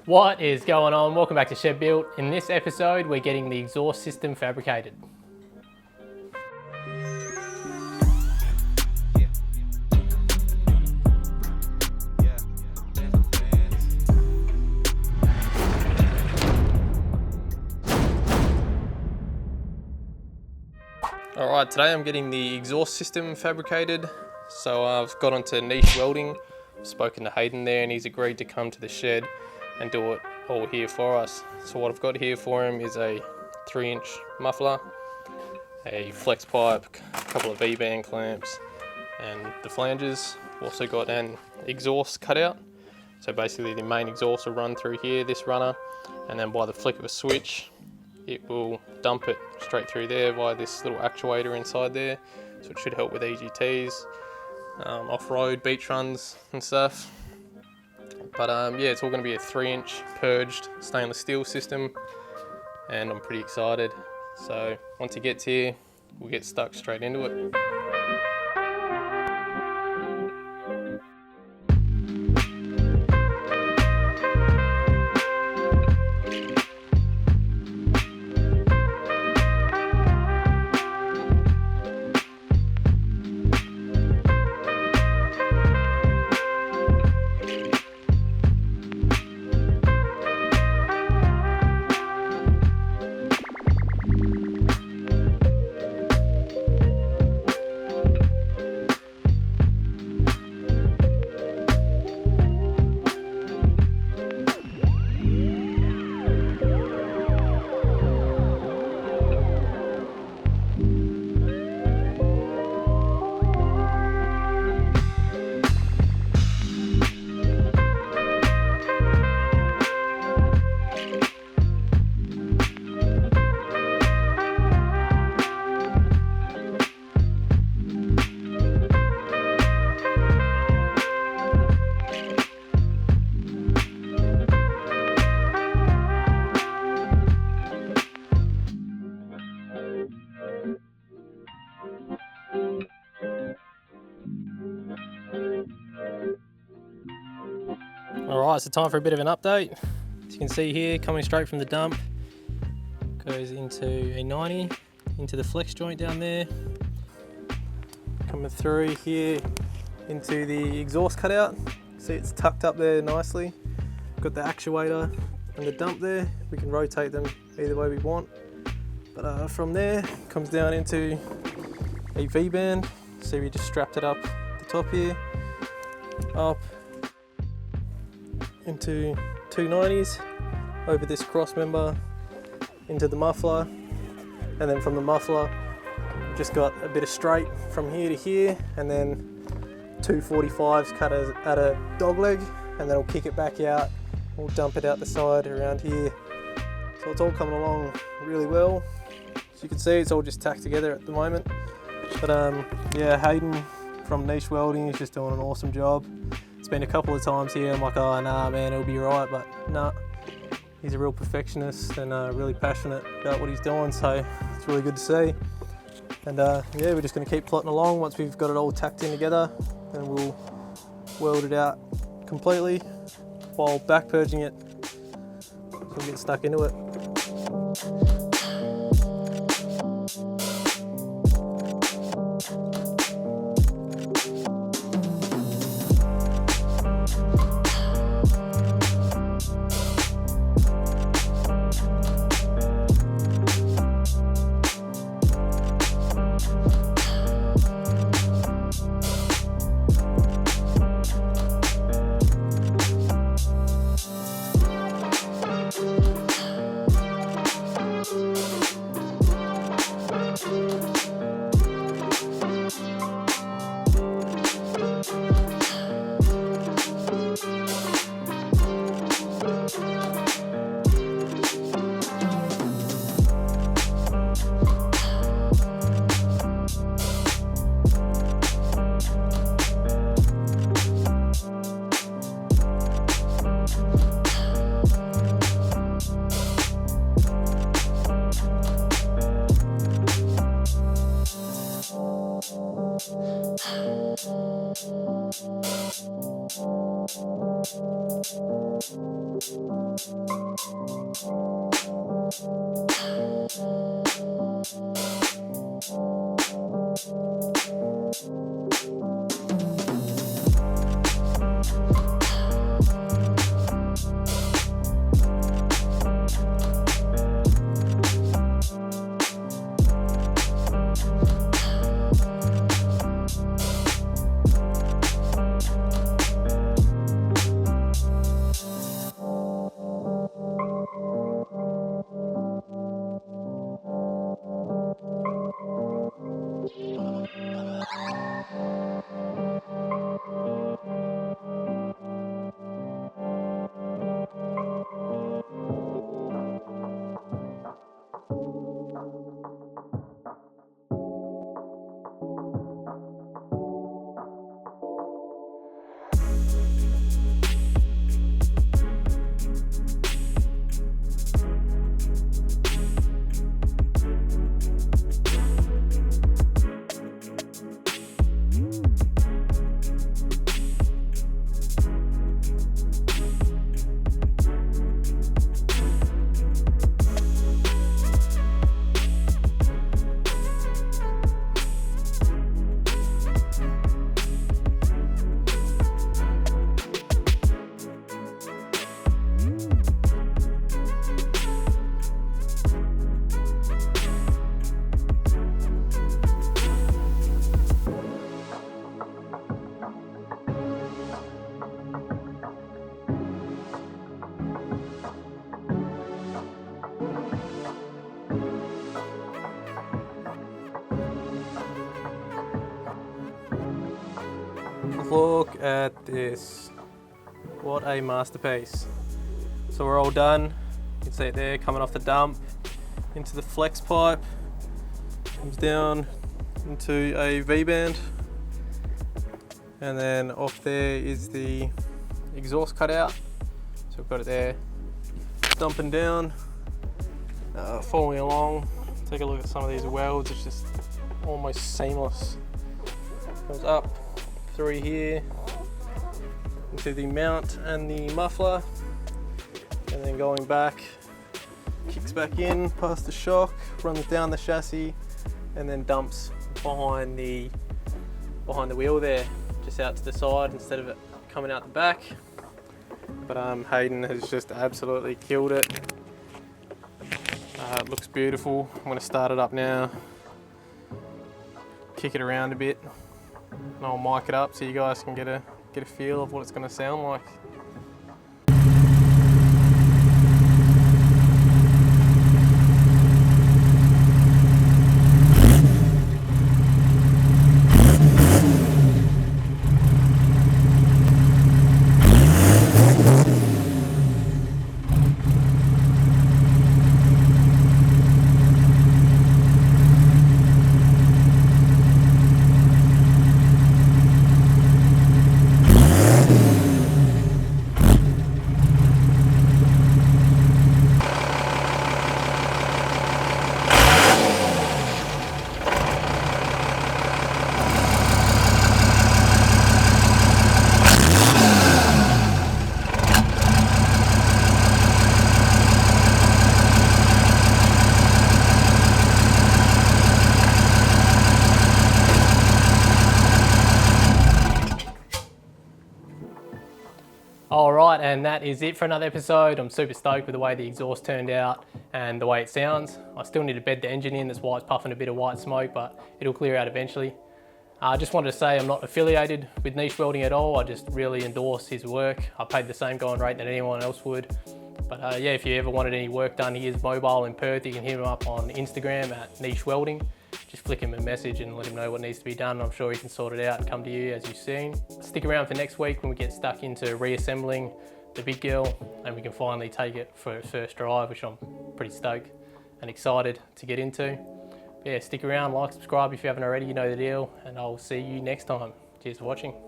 What is going on? Welcome back to Shed Built. In this episode, we're getting the exhaust system fabricated. Alright, today I'm getting the exhaust system fabricated. So I've got onto Niche Welding. I've spoken to Hayden there and he's agreed to come to the shed and do it all here for us. So what I've got here for him is a 3-inch muffler, a flex pipe, a couple of V-band clamps and the flanges. Also got an exhaust cutout. So basically the main exhaust will run through here, this runner, and then by the flick of a switch it will dump it straight through there via this little actuator inside there. So it should help with EGTs, off-road, beach runs and stuff. But yeah, it's all going to be a 3-inch purged stainless steel system and I'm pretty excited. So once he gets here, we'll get stuck straight into it. Alright, so time for a bit of an update. As you can see here, coming straight from the dump, goes into a 90, into the flex joint down there. Coming through here into the exhaust cutout. See it's tucked up there nicely. Got the actuator and the dump there. We can rotate them either way we want. But from there, comes down into a V-band. See we just strapped it up the top here, up into 290s, over this cross member, into the muffler, and then from the muffler, just got a bit of straight from here to here, and then 245s cut at a dog leg, and then we'll kick it back out, we'll dump it out the side around here. So it's all coming along really well. As you can see, it's all just tacked together at the moment. But yeah, Hayden from Niche Welding is just doing an awesome job. It's been a couple of times here, I'm like, oh nah man, it'll be right, but nah. He's a real perfectionist and really passionate about what he's doing, so it's really good to see. And yeah, we're just gonna keep plotting along. Once we've got it all tacked in together, then we'll weld it out completely while back purging it, so we'll get stuck into it. Look at this, what a masterpiece. So we're all done, you can see it there coming off the dump into the flex pipe, comes down into a V-band, and then off there is the exhaust cutout. So we've got it there, dumping down, following along. Take a look at some of these welds, it's just almost seamless. Goes up through here into the mount and the muffler, and then going back, kicks back in past the shock, runs down the chassis, and then dumps behind the wheel there, just out to the side instead of it coming out the back. But Hayden has just absolutely killed it. It looks beautiful. I'm going to start it up now, kick it around a bit, and I'll mic it up so you guys can get a feel of what it's going to sound like. Alright, and that is it for another episode. I'm super stoked with the way the exhaust turned out and the way it sounds. I still need to bed the engine in, that's why it's puffing a bit of white smoke, but it'll clear out eventually. I just wanted to say I'm not affiliated with Niche Welding at all. I just really endorse his work. I paid the same going rate that anyone else would. But yeah, if you ever wanted any work done, he is mobile in Perth. You can hit him up on Instagram at Niche Welding. Just flick him a message and let him know what needs to be done. I'm sure he can sort it out and come to you as you've seen. Stick around for next week when we get stuck into reassembling the big girl and we can finally take it for its first drive, which I'm pretty stoked and excited to get into. But yeah, stick around, like, subscribe if you haven't already, you know the deal, and I'll see you next time. Cheers for watching.